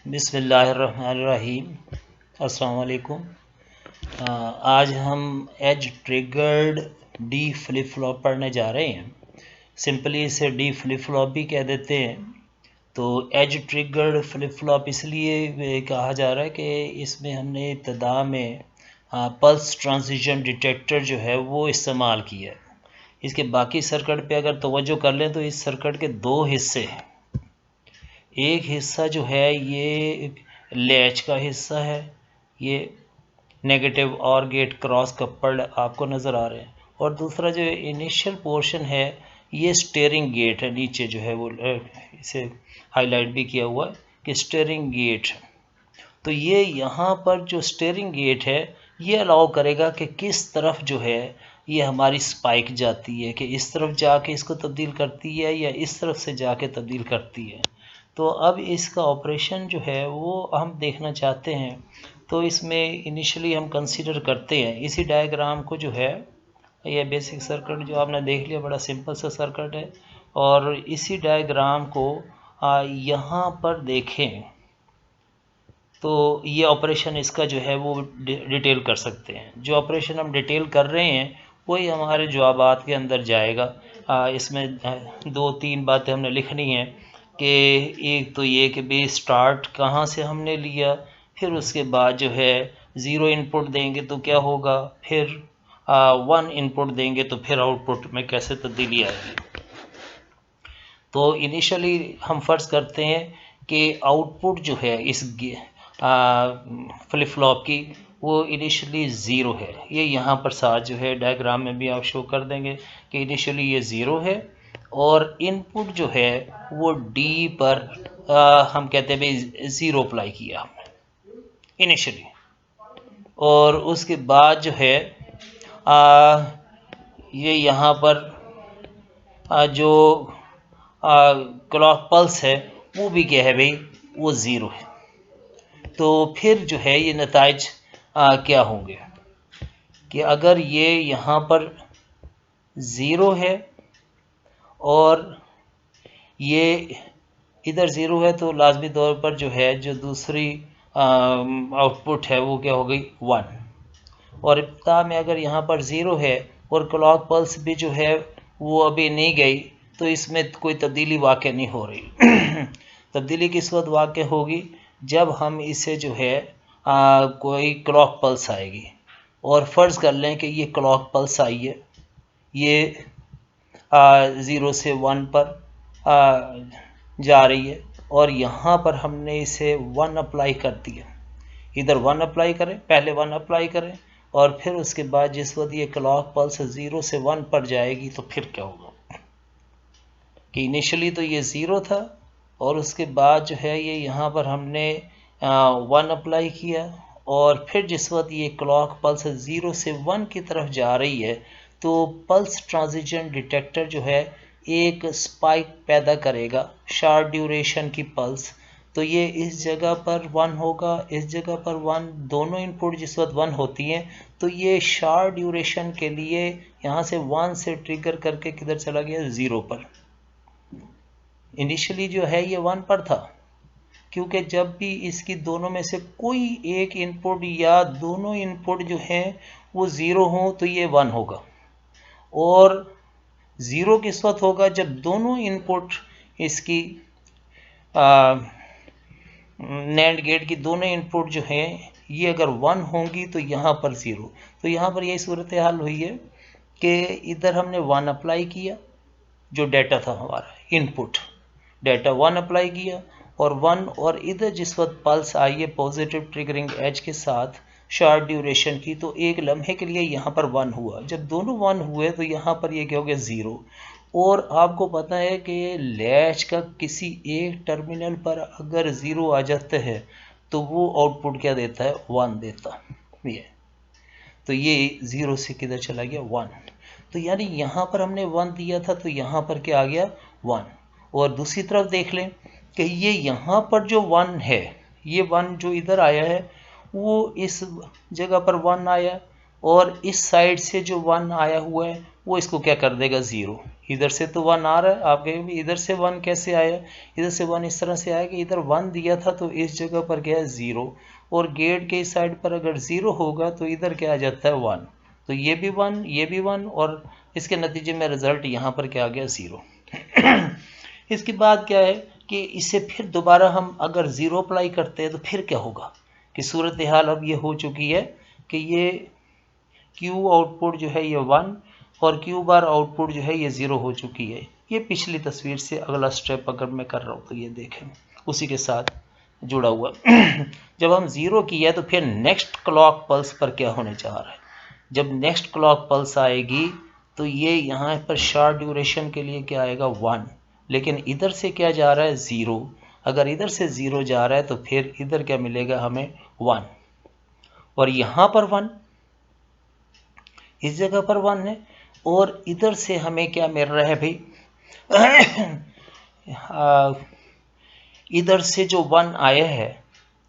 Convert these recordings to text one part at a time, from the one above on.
बिस्मिल्लाहिर्रहमानिर्रहीम। अस्सलाम वालेकुम। आज हम edge triggered D flip flop पढ़ने जा रहे हैं। सिंपली इसे डी फ्लिप फ्लॉप भी कह देते हैं। तो एज ट्रिगर्ड फ्लिप फ्लॉप इसलिए कहा जा रहा है कि इसमें हमने इब्तदा में पल्स ट्रांजिशन डिटेक्टर जो है वो इस्तेमाल किया है। इसके बाकी सर्किट पे अगर तवज्जो कर लें तो इस सर्किट के दो हिस्से हैं। एक हिस्सा जो है ये लैच का हिस्सा है, ये नेगेटिव और गेट क्रॉस कपल्ड आपको नज़र आ रहे हैं, और दूसरा जो इनिशियल पोर्शन है ये स्टीयरिंग गेट है। नीचे जो है वो इसे हाईलाइट भी किया हुआ है कि स्टीयरिंग गेट। तो ये यहाँ पर जो स्टीयरिंग गेट है ये अलाउ करेगा कि किस तरफ जो है ये हमारी स्पाइक जाती है, कि इस तरफ जाके इसको तब्दील करती है या इस तरफ से जाके तब्दील करती है। तो अब इसका ऑपरेशन जो है वो हम देखना चाहते हैं। तो इसमें इनिशियली हम कंसीडर करते हैं इसी डायग्राम को, जो है ये बेसिक सर्किट जो आपने देख लिया, बड़ा सिंपल सा सर्किट है। और इसी डायग्राम को यहाँ पर देखें तो ये ऑपरेशन इसका जो है वो डिटेल कर सकते हैं। जो ऑपरेशन हम डिटेल कर रहे हैं वही हमारे जवाबात के अंदर जाएगा। इसमें दो तीन बातें हमने लिखनी है कि एक तो ये कि बे स्टार्ट कहाँ से हमने लिया, फिर उसके बाद जो है ज़ीरो इनपुट देंगे तो क्या होगा, फिर 1 इनपुट देंगे तो फिर आउटपुट में कैसे तब्दीली आएगी। तो इनिशियली हम फ़र्ज़ करते हैं कि आउटपुट जो है इस फ्लिप फ्लॉप की वो इनिशियली ज़ीरो है। ये यहाँ पर साथ जो है डायग्राम में भी आप शो कर देंगे कि इनिशियली ये ज़ीरो है, और इनपुट जो है वो डी पर हम कहते हैं भाई ज़ीरो अप्लाई किया हमने इनिशियली, और उसके बाद जो है ये यहाँ पर जो क्लॉक पल्स है वो भी क्या है भाई, वो ज़ीरो है। तो फिर जो है ये नताइज क्या होंगे कि अगर ये यहाँ पर ज़ीरो है और ये इधर ज़ीरो है तो लाजमी तौर पर जो है जो दूसरी आउटपुट है वो क्या हो गई 1। और इब्तिदा में अगर यहाँ पर ज़ीरो है और क्लॉक पल्स भी जो है वो अभी नहीं गई तो इसमें कोई तब्दीली वाक़ नहीं हो रही। तब्दीली किस वक्त वाक़ होगी, जब हम इसे जो है कोई क्लॉक पल्स आएगी, और फ़र्ज़ कर लें कि ये क्लॉक पल्स आई है, ये 0 से 1 पर जा रही है, और यहाँ पर हमने इसे 1 अप्लाई कर दिया। इधर 1 अप्लाई करें, पहले 1 अप्लाई करें, और फिर उसके बाद जिस वक्त ये क्लॉक पल्स 0 से 1 पर जाएगी तो फिर क्या होगा कि इनिशियली तो ये 0 था, और उसके बाद जो है ये यहाँ पर हमने 1 अप्लाई किया, और फिर जिस वक्त ये क्लॉक पल्स 0 से 1 की तरफ जा रही है तो पल्स ट्रांजिशन डिटेक्टर जो है एक स्पाइक पैदा करेगा, शॉर्ट ड्यूरेशन की पल्स। तो ये इस जगह पर 1 होगा, इस जगह पर 1, दोनों इनपुट जिस वक्त 1 होती हैं तो ये शॉर्ट ड्यूरेशन के लिए यहाँ से 1 से ट्रिगर करके किधर चला गया, 0 पर। इनिशियली जो है ये 1 पर था, क्योंकि जब भी इसकी दोनों में से कोई एक इनपुट या दोनों इनपुट जो हैं वो 0 हो तो ये 1 होगा, और 0 किस वक्त होगा, जब दोनों इनपुट इसकी नैंड गेट की दोनों इनपुट जो हैं ये अगर 1 होंगी तो यहाँ पर 0। तो यहाँ पर यही सूरत हाल हुई है कि इधर हमने 1 अप्लाई किया, जो डाटा था हमारा इनपुट डाटा 1 अप्लाई किया और 1, और इधर जिस वक्त पल्स आई है पॉजिटिव ट्रिगरिंग एज के साथ शॉर्ट ड्यूरेशन की, तो एक लम्हे के लिए यहाँ पर 1 हुआ। जब दोनों 1 हुए तो यहाँ पर ये क्या हो गया, 0। और आपको पता है कि लैच का किसी एक टर्मिनल पर अगर 0 आ जाता है तो वो आउटपुट क्या देता है, 1 देता है। तो ये 0 से किधर चला गया, 1। तो यानी यहाँ पर हमने 1 दिया था तो यहाँ पर क्या आ गया, 1। और दूसरी तरफ देख लें कि ये यहाँ पर जो 1 है, ये 1 जो इधर आया है वो इस जगह पर 1 आया, और इस साइड से जो 1 आया हुआ है वो इसको क्या कर देगा 0। इधर से तो 1 आ रहा है, आप कहेंगे इधर से 1 कैसे आया, इधर से 1 इस तरह से आया कि इधर 1 दिया था तो इस जगह पर क्या है 0, और गेट के इस साइड पर अगर 0 होगा तो इधर क्या आ जाता है 1, तो ये भी 1 ये भी 1, और इसके नतीजे में रिजल्ट यहाँ पर क्या आ गया 0। इसके बाद क्या है कि इसे फिर दोबारा हम अगर 0 अप्लाई करते हैं तो फिर क्या होगा कि सूरत हाल अब ये हो चुकी है कि ये Q आउटपुट जो है ये 1 और Q बार आउटपुट जो है ये 0 हो चुकी है। ये पिछली तस्वीर से अगला स्टेप अगर मैं कर रहा हूँ तो ये देखें उसी के साथ जुड़ा हुआ। जब हम 0 किया तो फिर नेक्स्ट क्लॉक पल्स पर क्या होने जा रहा है, जब नेक्स्ट क्लॉक पल्स आएगी तो ये यहाँ पर शॉर्ट ड्यूरेशन के लिए क्या आएगा 1, लेकिन इधर से क्या जा रहा है 0, अगर इधर से 0 जा रहा है तो फिर इधर क्या मिलेगा हमें 1, और यहाँ पर 1, इस जगह पर 1 है, और इधर से हमें क्या मिल रहा है भाई इधर से जो 1 आया है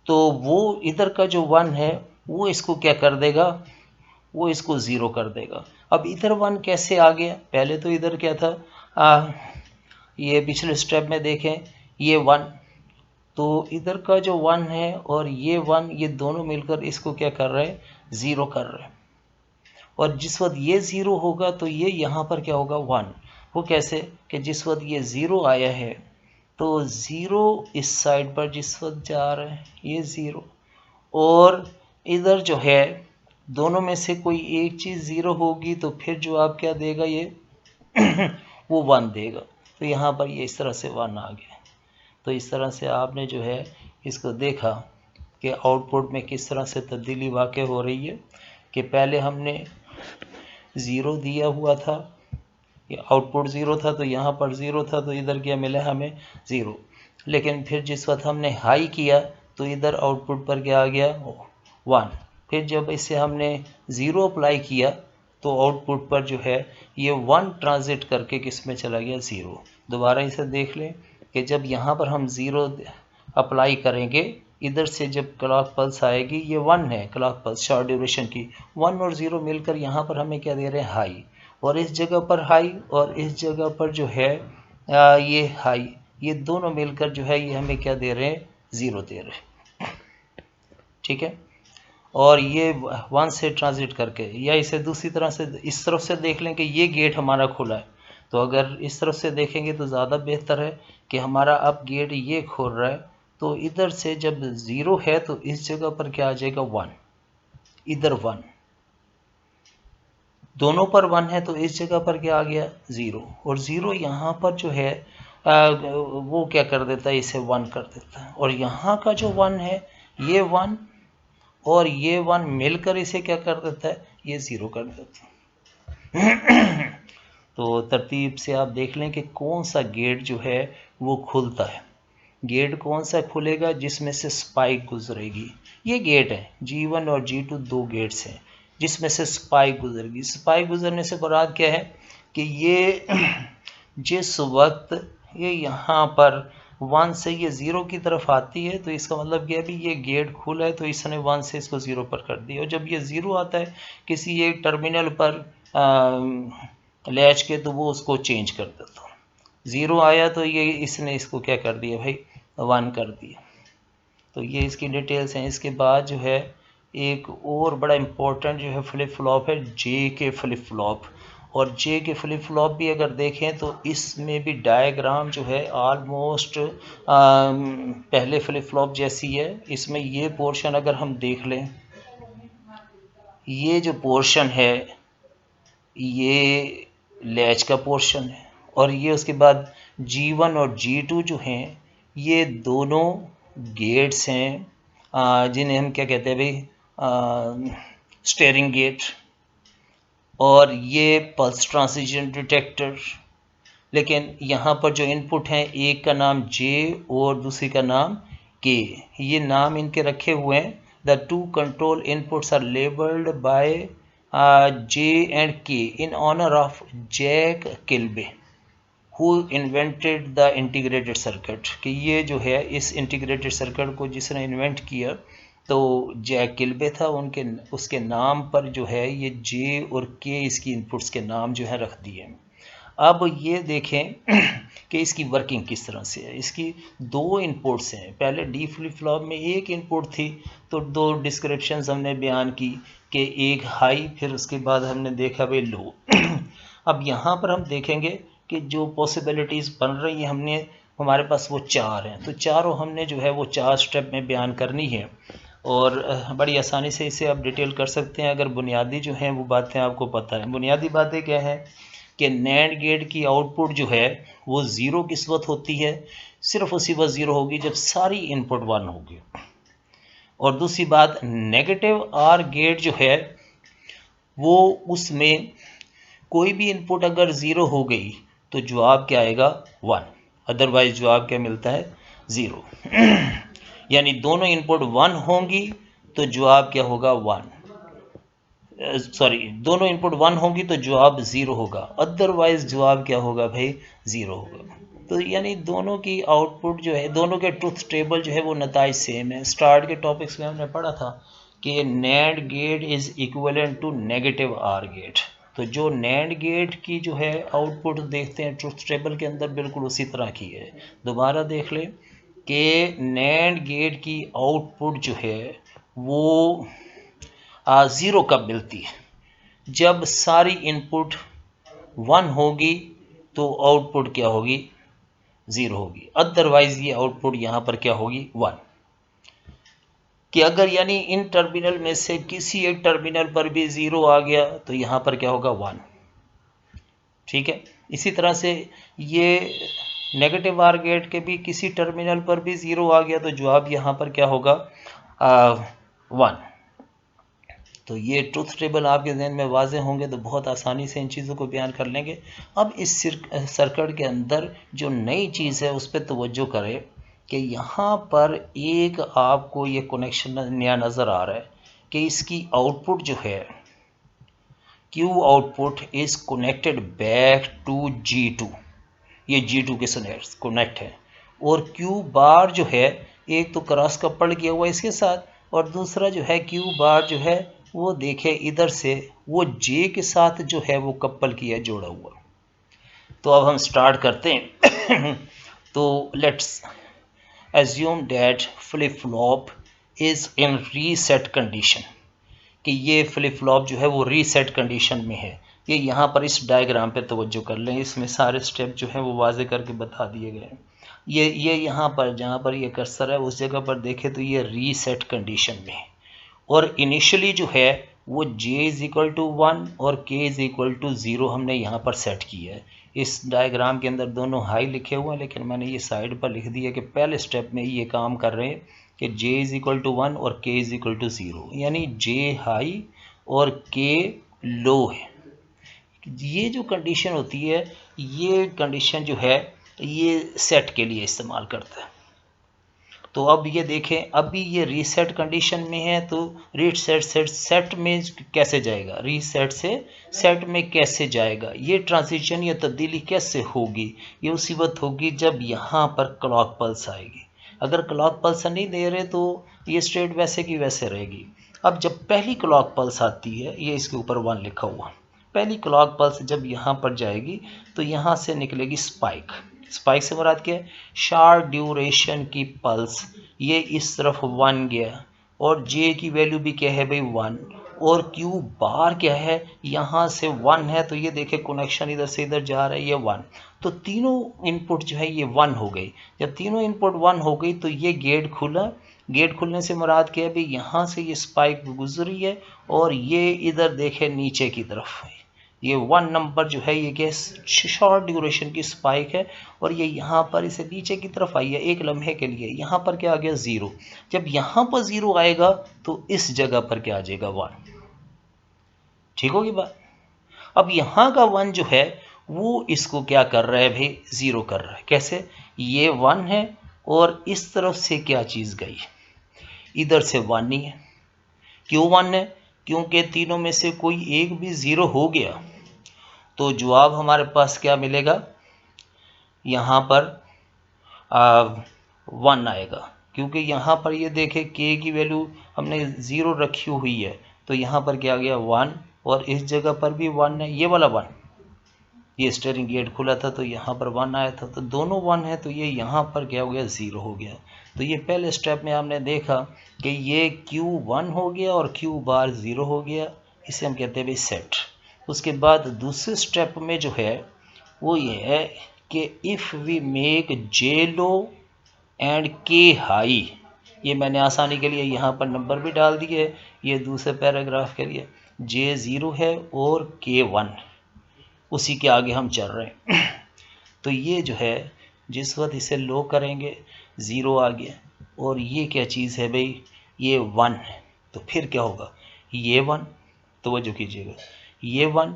तो वो इधर का जो 1 है वो इसको क्या कर देगा, वो इसको 0 कर देगा। अब इधर 1 कैसे आ गया, पहले तो इधर क्या था, ये पिछले स्टेप में देखें ये 1, तो इधर का जो 1 है और ये 1 ये दोनों मिलकर इसको क्या कर रहे हैं 0 कर रहे हैं, और जिस वक्त ये 0 होगा तो ये यहाँ पर क्या होगा 1। वो कैसे कि जिस वक्त ये 0 आया है तो 0 इस साइड पर जिस वक्त जा रहा है ये 0, और इधर जो है दोनों में से कोई एक चीज़ 0 होगी तो फिर जो आप क्या देगा ये वो 1 देगा, तो यहाँ पर ये इस तरह से 1 आ गया। तो इस तरह से आपने जो है इसको देखा कि आउटपुट में किस तरह से तब्दीली वाक़ हो रही है कि पहले हमने 0 दिया हुआ था, ये आउटपुट 0 था तो यहाँ पर 0 था तो इधर क्या मिला हमें 0, लेकिन फिर जिस वक्त हमने हाई किया तो इधर आउटपुट पर क्या आ गया 1, फिर जब इसे हमने 0 अप्लाई किया तो आउटपुट पर जो है ये 1 ट्रांजिट करके किस में चला गया 0। दोबारा इसे देख लें कि जब यहाँ पर हम 0 अप्लाई करेंगे, इधर से जब क्लॉक पल्स आएगी ये 1 है क्लॉक पल्स शॉर्ट ड्यूरेशन की, 1 और 0 मिलकर यहाँ पर हमें क्या दे रहे हैं हाई, और इस जगह पर हाई और इस जगह पर जो है ये हाई, ये दोनों मिलकर जो है ये हमें क्या दे रहे हैं 0 दे रहे हैं, ठीक है। और ये 1 से ट्रांजिट करके, या इसे दूसरी तरह से इस तरफ से देख लें कि ये गेट हमारा खुला है, तो अगर इस तरफ से देखेंगे तो ज़्यादा बेहतर है कि हमारा अब गेट ये खोल रहा है, तो इधर से जब 0 है तो इस जगह पर क्या आ जाएगा 1, इधर 1, दोनों पर 1 है तो इस जगह पर क्या आ गया 0, और 0 यहाँ पर जो है वो क्या कर देता है इसे 1 कर देता है, और यहाँ का जो 1 है ये 1 और ये 1 मिलकर इसे क्या कर देता है ये 0 कर देता है। तो तरतीब से आप देख लें कि कौन सा गेट जो है वो खुलता है, गेट कौन सा खुलेगा जिसमें से स्पाइक गुजरेगी, ये गेट है G1 और G2 दो गेट्स हैं जिसमें से स्पाइक गुजरेगी। स्पाइक गुजरने से मुराद क्या है कि ये जिस वक्त ये यहाँ पर 1 से ये 0 की तरफ आती है तो इसका मतलब क्या है भी ये गेट खुला है तो इसने 1 से इसको 0 पर कर दिया, और जब ये 0 आता है किसी एक टर्मिनल पर लैच के तो वो उसको चेंज कर देता, 0 आया तो ये इसने इसको क्या कर दिया भाई 1 कर दिया। तो ये इसकी डिटेल्स हैं। इसके बाद जो है एक और बड़ा इम्पोर्टेंट जो है फ्लिप फ्लॉप है जे के फ्लिप फ्लॉप, और जे के फ्लिप फ्लॉप भी अगर देखें तो इसमें भी डायग्राम जो है आलमोस्ट पहले फ्लिप फ्लॉप जैसी है। इसमें ये पोर्शन अगर हम देख लें, ये जो पोर्शन है ये लैच का पोर्शन है, और ये उसके बाद G1 और G2 जो हैं ये दोनों गेट्स हैं जिन्हें हम क्या कहते हैं भाई स्टीयरिंग गेट, और ये पल्स ट्रांजिशन डिटेक्टर। लेकिन यहाँ पर जो इनपुट हैं एक का नाम J और दूसरी का नाम K, ये नाम इनके रखे हुए हैं। The two control inputs are labelled by J and K in honor of Jack Kilby who invented the integrated circuit, कि ये जो है इस इंटीग्रेटेड सर्किट को जिसने इन्वेंट किया तो जैक किल्बे था, उसके नाम पर जो है ये जे और के इसकी इनपुट्स के नाम जो है रख दिए। अब ये देखें कि इसकी वर्किंग किस तरह से है। इसकी दो इनपुट्स हैं। पहले डी फ्लिप फ्लॉप में एक इनपुट थी, तो दो डिस्क्रिप्शंस हमने बयान की कि एक हाई, फिर उसके बाद हमने देखा भाई लो। अब यहाँ पर हम देखेंगे कि जो पॉसिबिलिटीज़ बन रही हैं हमारे पास वो चार हैं। तो चारों हमने जो है वो चार स्टेप में बयान करनी है, और बड़ी आसानी से इसे आप डिटेल कर सकते हैं अगर बुनियादी जो हैं वो बातें आपको पता है। बुनियादी बातें क्या है कि नैंड गेट की आउटपुट जो है वो ज़ीरो किस वक्त होती है, सिर्फ उसी वक्त ज़ीरो होगी जब सारी इनपुट वन होगी। और दूसरी बात, नेगेटिव आर गेट जो है वो उसमें कोई भी इनपुट अगर ज़ीरो हो गई तो जवाब क्या आएगा, वन। अदरवाइज जवाब क्या मिलता है, ज़ीरो। यानी दोनों इनपुट वन होंगी तो जवाब क्या होगा, वन। सॉरी, दोनों इनपुट वन होंगी तो जवाब ज़ीरो होगा, अदरवाइज जवाब क्या होगा भाई, ज़ीरो होगा। तो यानी दोनों की आउटपुट जो है, दोनों के ट्रुथ टेबल जो है वो नताइज सेम है। स्टार्ट के टॉपिक्स में हमने पढ़ा था कि NAND gate is equivalent to negative OR gate. तो जो नैंड गेट की जो है आउटपुट देखते हैं ट्रुथ टेबल के अंदर, बिल्कुल उसी तरह की है। दोबारा देख लें कि नैंड गेट की आउटपुट जो है वो ज़ीरो कब मिलती है, जब सारी इनपुट वन होगी तो आउटपुट क्या होगी, ज़ीरो होगी। अदरवाइज ये आउटपुट यहाँ पर क्या होगी, वन। कि अगर यानी इन टर्मिनल में से किसी एक टर्मिनल पर भी ज़ीरो आ गया तो यहाँ पर क्या होगा, वन। ठीक है। इसी तरह से ये नेगेटिव आर गेट के भी किसी टर्मिनल पर भी ज़ीरो आ गया तो जवाब यहाँ पर क्या होगा, वन। तो ये ट्रुथ टेबल आपके जहन में वाज़े होंगे तो बहुत आसानी से इन चीज़ों को बयान कर लेंगे। अब इस सर्किट के अंदर जो नई चीज़ है उस पर तवज्जो करें कि यहाँ पर एक आपको ये कनेक्शन नया नज़र आ रहा है कि इसकी आउटपुट जो है Q output is connected back to G2। ये G2 के साथ कनेक्ट है, और Q बार जो है एक तो क्रॉस कपल्ड किया हुआ इसके साथ, और दूसरा जो है Q बार जो है वो देखे इधर से वो J के साथ जो है वो कपल किया, जोड़ा हुआ। तो अब हम स्टार्ट करते हैं। तो let's assume that flip flop is in reset condition, कि ये फ्लिप फ्लॉप जो है वो रीसेट कंडीशन में है। ये यहाँ पर इस डायग्राम पे तवज्जो कर लें, इसमें सारे स्टेप जो है वो वाजे करके बता दिए गए हैं। ये यहाँ पर जहाँ पर ये कर्सर है उस जगह पर देखें तो ये रीसेट कंडीशन में है, और इनिशियली जो है वो j इज़ इक्वल टू 1 और k इज़ इक्वल टू 0 हमने यहाँ पर सेट किया है। इस डायग्राम के अंदर दोनों हाई लिखे हुए हैं, लेकिन मैंने ये साइड पर लिख दिया कि पहले स्टेप में ये काम कर रहे हैं कि j इज़ इक्वल टू 1 और k इज़ इक्वल टू 0, यानी j हाई और k लो है। ये जो कंडीशन होती है, ये कंडीशन जो है ये सेट के लिए इस्तेमाल करता है। तो अब ये देखें, अभी ये रीसेट कंडीशन में है तो सेट में कैसे जाएगा, रीसेट से सेट में कैसे जाएगा, ये ट्रांजिशन या तब्दीली कैसे होगी, ये उसी वक्त होगी जब यहाँ पर क्लॉक पल्स आएगी। अगर क्लॉक पल्स नहीं दे रहे तो ये स्ट्रेट वैसे की वैसे रहेगी। अब जब पहली क्लॉक पल्स आती है, ये इसके ऊपर 1 लिखा हुआ, पहली क्लॉक पल्स जब यहाँ पर जाएगी तो यहाँ से निकलेगी स्पाइक। स्पाइक से मुराद क्या है, शार्ट ड्यूरेशन की पल्स। ये इस तरफ 1 गया, और जे की वैल्यू भी क्या है भाई 1, और क्यू बार क्या है, यहाँ से 1 है, तो ये देखे कनेक्शन इधर से इधर जा रहा है, ये 1। तो तीनों इनपुट जो है ये 1 हो गई। जब तीनों इनपुट 1 हो गई तो ये गेट खुला। गेट खुलने से मुराद क्या है भाई, यहाँ से ये स्पाइक गुजरी है, और ये इधर देखे नीचे की तरफ ये 1 नंबर जो है ये क्या शॉर्ट ड्यूरेशन की स्पाइक है, और ये यहाँ पर इसे नीचे की तरफ आई है एक लम्हे के लिए। यहाँ पर क्या आ गया, 0। जब यहाँ पर 0 आएगा तो इस जगह पर क्या आ जाएगा, 1। ठीक होगी बात। अब यहाँ का 1 जो है वो इसको क्या कर रहा है भाई, 0 कर रहा है। कैसे, ये 1 है और इस तरफ से क्या चीज़ गई, इधर से 1 नहीं है। क्यों 1 है, क्योंकि तीनों में से कोई एक भी 0 हो गया तो जवाब हमारे पास क्या मिलेगा, यहाँ पर 1 आएगा। क्योंकि यहाँ पर ये देखें के की वैल्यू हमने 0 रखी हुई है, तो यहाँ पर क्या आ गया 1, और इस जगह पर भी 1 है, ये वाला 1, ये स्टीयरिंग गेट खुला था तो यहाँ पर 1 आया था, तो दोनों 1 है, तो ये यहाँ पर क्या हो गया 0 हो गया। तो ये पहले स्टेप में हमने देखा कि ये Q1 हो गया और Q बार 0 हो गया, इसे हम कहते हैं भाई सेट। उसके बाद दूसरे स्टेप में जो है वो ये है कि if we make J low and K high, ये मैंने आसानी के लिए यहाँ पर नंबर भी डाल दिए, ये दूसरे पैराग्राफ के लिए J 0 है और K 1, उसी के आगे हम चल रहे हैं। तो ये जो है जिस वक्त इसे लो करेंगे 0 आ गया, और ये क्या चीज़ है भाई, ये 1 है, तो फिर क्या होगा, ये 1, तवज्जो कीजिएगा, ये 1,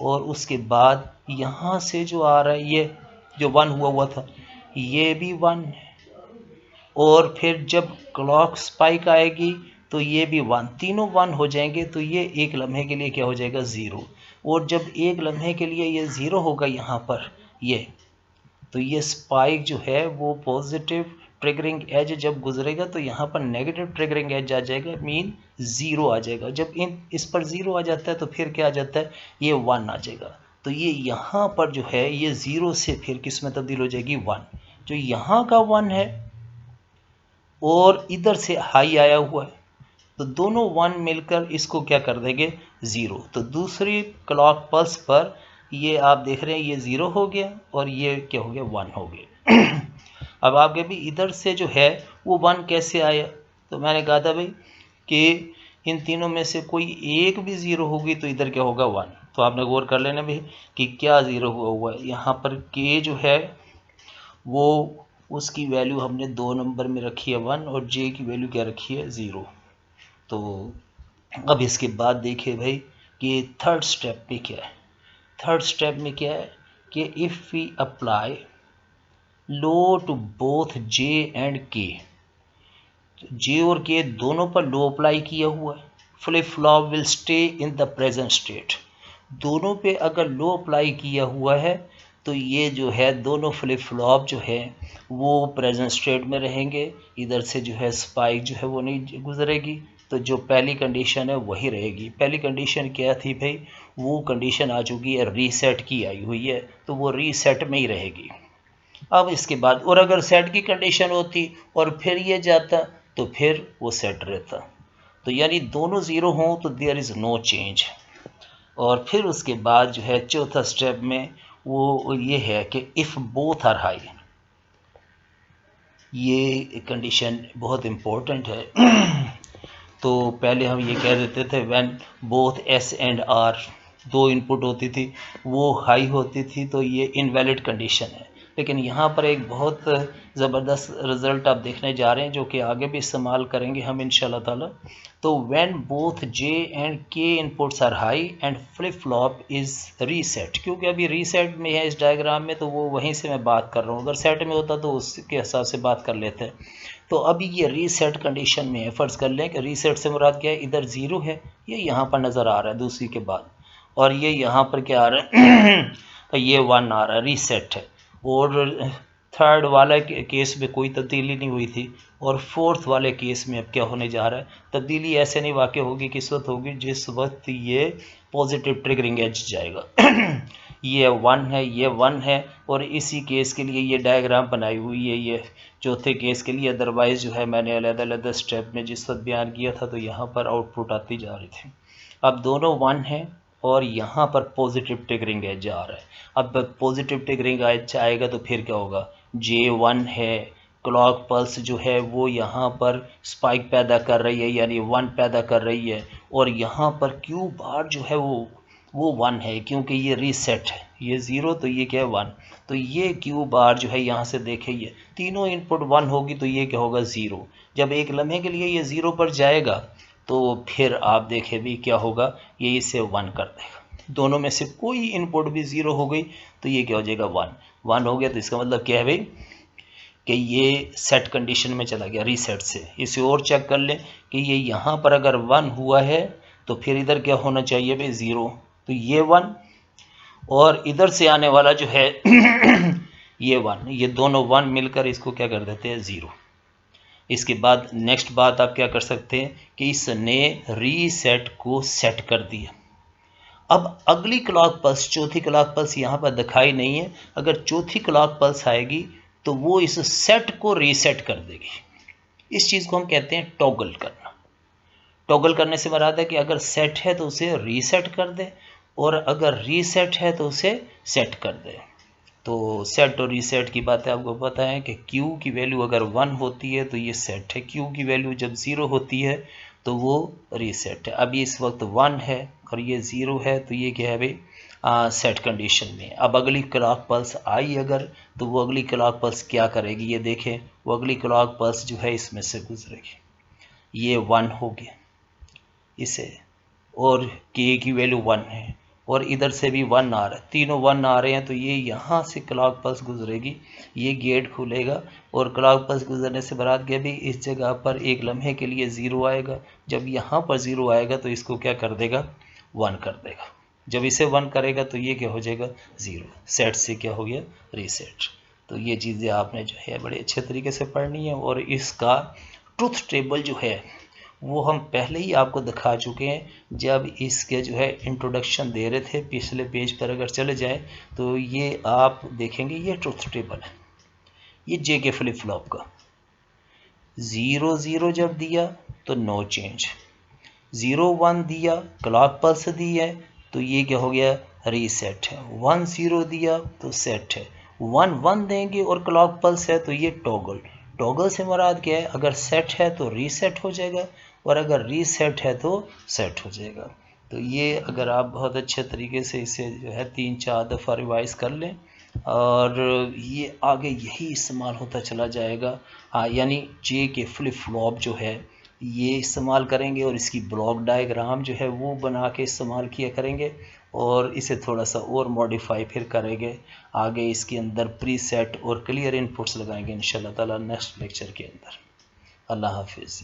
और उसके बाद यहाँ से जो आ रहा है ये जो 1 हुआ था ये भी 1, और फिर जब क्लॉक स्पाइक आएगी तो ये भी 1, तीनों 1 हो जाएंगे, तो ये एक लम्हे के लिए क्या हो जाएगा 0, और जब एक लम्हे के लिए ये 0 होगा यहाँ पर ये, तो ये स्पाइक जो है वो पॉजिटिव ट्रिगरिंग एज जब गुजरेगा तो यहाँ पर नेगेटिव ट्रिगरिंग एज आ जाएगा, मीन 0 आ जाएगा। जब इस पर 0 आ जाता है तो फिर क्या आ जाता है, ये 1 आ जाएगा। तो ये यहाँ पर जो है ये 0 से फिर किस में तब्दील हो जाएगी 1, जो यहाँ का 1 है और इधर से हाई आया हुआ है, तो दोनों 1 मिलकर इसको क्या कर देंगे 0। तो दूसरी क्लॉक पल्स पर ये आप देख रहे हैं ये 0 हो गया और ये क्या हो गया 1 हो गया। अब आगे भी इधर से जो है वो 1 कैसे आया, तो मैंने कहा था भाई कि इन तीनों में से कोई एक भी 0 होगी तो इधर क्या होगा 1। तो आपने गौर कर लेना भाई कि क्या 0 हुआ है, यहाँ पर के जो है वो उसकी वैल्यू हमने 2 नंबर में रखी है 1, और जे की वैल्यू क्या रखी है 0। तो अब इसके बाद देखिए भाई कि थर्ड स्टेप में क्या है। थर्ड स्टेप में क्या है कि if we apply low to both J and K, J और के दोनों पर लो अप्लाई किया हुआ है, flip flop will stay in the present state. दोनों पे अगर लो अप्लाई किया हुआ है तो ये जो है दोनों फ्लिप फ्लॉप जो है वो प्रेजेंट स्टेट में रहेंगे, इधर से जो है स्पाइक जो है वो नहीं गुजरेगी, तो जो पहली कंडीशन है वही रहेगी। पहली कंडीशन क्या थी भाई, वो कंडीशन आ चुकी है रीसेट की आई हुई है, तो वो रीसेट में ही रहेगी। अब इसके बाद और अगर सेट की कंडीशन होती और फिर ये जाता तो फिर वो सेट रहता, तो यानी दोनों 0 हों तो देयर इज़ नो चेंज। और फिर उसके बाद जो है चौथा स्टेप में वो ये है कि इफ़ बोथ आर हाई, ये कंडीशन बहुत इम्पोर्टेंट है। तो पहले हम ये कह देते थे when both S and R, 2 input होती थी वो हाई होती थी तो ये इनवैलिड कंडीशन है। लेकिन यहाँ पर एक बहुत ज़बरदस्त रिज़ल्ट आप देखने जा रहे हैं जो कि आगे भी इस्तेमाल करेंगे हम इंशाल्लाह ताला। तो when both J and K inputs are high and flip flop is reset, क्योंकि अभी रीसेट में है इस डायग्राम में तो वो वहीं से मैं बात कर रहा हूँ, अगर सेट में होता तो उसके हिसाब से बात कर लेते हैं। तो अभी ये रीसेट कंडीशन में है, फ़र्ज़ कर लें कि रीसेट से मुराद क्या है, इधर 0 है, ये यहाँ पर नज़र आ रहा है दूसरी के बाद, और ये यहाँ पर क्या आ रहा है ये 1 आ रहा है, रीसेट है। और थर्ड वाला केस में कोई तब्दीली नहीं हुई थी, और फोर्थ वाले केस में अब क्या होने जा रहा है, तब्दीली ऐसे नहीं वाक़ होगी, किस वक्त होगी, जिस वक्त ये पॉजिटिव ट्रिगरिंग एज जाएगा। ये 1 है, ये 1 है, और इसी केस के लिए ये डायग्राम बनाई हुई है ये चौथे केस के लिए। अदरवाइज़ जो है मैंने अलग-अलग स्टेप में जिस वक्त बयान किया था तो यहाँ पर आउटपुट आती जा रही थी। अब दोनों 1 हैं और यहाँ पर पॉजिटिव ट्रिगरिंग एज आ रहा है। अब पॉजिटिव ट्रिगरिंग एज आएगा तो फिर क्या होगा, J1 है, क्लॉक पल्स जो है वो यहाँ पर स्पाइक पैदा कर रही है यानी 1 पैदा कर रही है, और यहाँ पर Q बार जो है वो 1 है, क्योंकि ये रीसेट है, ये 0 तो ये क्या है 1, तो ये Q बार जो है यहाँ से देखें ये तीनों इनपुट 1 होगी तो ये क्या होगा 0। जब एक लम्हे के लिए ये 0 पर जाएगा तो फिर आप देखें भी क्या होगा, ये इसे 1 कर देगा। दोनों में से कोई इनपुट भी 0 हो गई तो ये क्या हो जाएगा 1 हो गया। तो इसका मतलब क्या है भाई कि ये सेट कंडीशन में चला गया रीसेट से। इसे और चेक कर लें कि ये यहाँ पर अगर 1 हुआ है तो फिर इधर क्या होना चाहिए भाई 0, तो ये 1 और इधर से आने वाला जो है ये 1, ये दोनों 1 मिलकर इसको क्या कर देते हैं 0। इसके बाद नेक्स्ट बात आप क्या कर सकते हैं कि इसने रीसेट को सेट कर दिया। अब अगली क्लॉक पल्स, चौथी क्लॉक पल्स यहाँ पर दिखाई नहीं है, अगर चौथी क्लॉक पल्स आएगी तो वो इस सेट को रीसेट कर देगी। इस चीज़ को हम कहते हैं टॉगल करना। टॉगल करने से मुराद है कि अगर सेट है तो उसे रीसेट कर दे, और अगर रीसेट है तो उसे सेट कर दे। तो सेट और रीसेट की बातें आपको पता है कि Q की वैल्यू अगर 1 होती है तो ये सेट है, Q की वैल्यू जब 0 होती है तो वो रीसेट है। अभी इस वक्त 1 है और ये 0 है तो ये क्या है भाई, सेट कंडीशन में। अब अगली क्लॉक पल्स आई अगर, तो वो अगली क्लॉक पल्स क्या करेगी, ये देखें, वो अगली क्लॉक पल्स जो है इसमें से गुजरेगी। ये 1 हो गया इसे, और K की वैल्यू 1 है, और इधर से भी 1 आ रहा है, तीनों 1 आ रहे हैं, तो ये यहाँ से क्लॉक पल्स गुजरेगी, ये गेट खुलेगा, और क्लॉक पल्स गुजरने से बात क्या भी, इस जगह पर एक लम्हे के लिए 0 आएगा। जब यहाँ पर 0 आएगा तो इसको क्या कर देगा, 1 कर देगा। जब इसे 1 करेगा तो ये क्या हो जाएगा, 0। सेट से क्या हो गया, रीसेट। तो ये चीज़ें आपने जो है बड़े अच्छे तरीके से पढ़नी है। और इसका ट्रुथ टेबल जो है वो हम पहले ही आपको दिखा चुके हैं जब इसके जो है इंट्रोडक्शन दे रहे थे। पिछले पेज पर अगर चले जाए तो ये आप देखेंगे, ये ट्रुथ टेबल है, ये जे के फ्लिप फ्लॉप का। 0 0 जब दिया तो नो चेंज, 0 1 दिया, क्लॉक पल्स दी है तो ये क्या हो गया, रीसेट है। 1 0 दिया तो सेट है, 1 1 देंगे और क्लॉक पल्स है तो ये टॉगल। टॉगल से मुराद क्या है, अगर सेट है तो रीसेट हो जाएगा, और अगर रीसेट है तो सेट हो जाएगा। तो ये अगर आप बहुत अच्छे तरीके से इसे जो है 3-4 दफ़ा रिवाइज कर लें, और ये आगे यही इस्तेमाल होता चला जाएगा। यानी जे के फ्लिप फ्लॉप जो है ये इस्तेमाल करेंगे, और इसकी ब्लॉक डायग्राम जो है वो बना के इस्तेमाल किया करेंगे, और इसे थोड़ा सा और मॉडिफाई फिर करेंगे आगे। इसके अंदर प्रीसेट और क्लियर इनपुट्स लगाएंगे इंशाल्लाह ताला नेक्स्ट लेक्चर के अंदर। अल्लाह हाफिज़।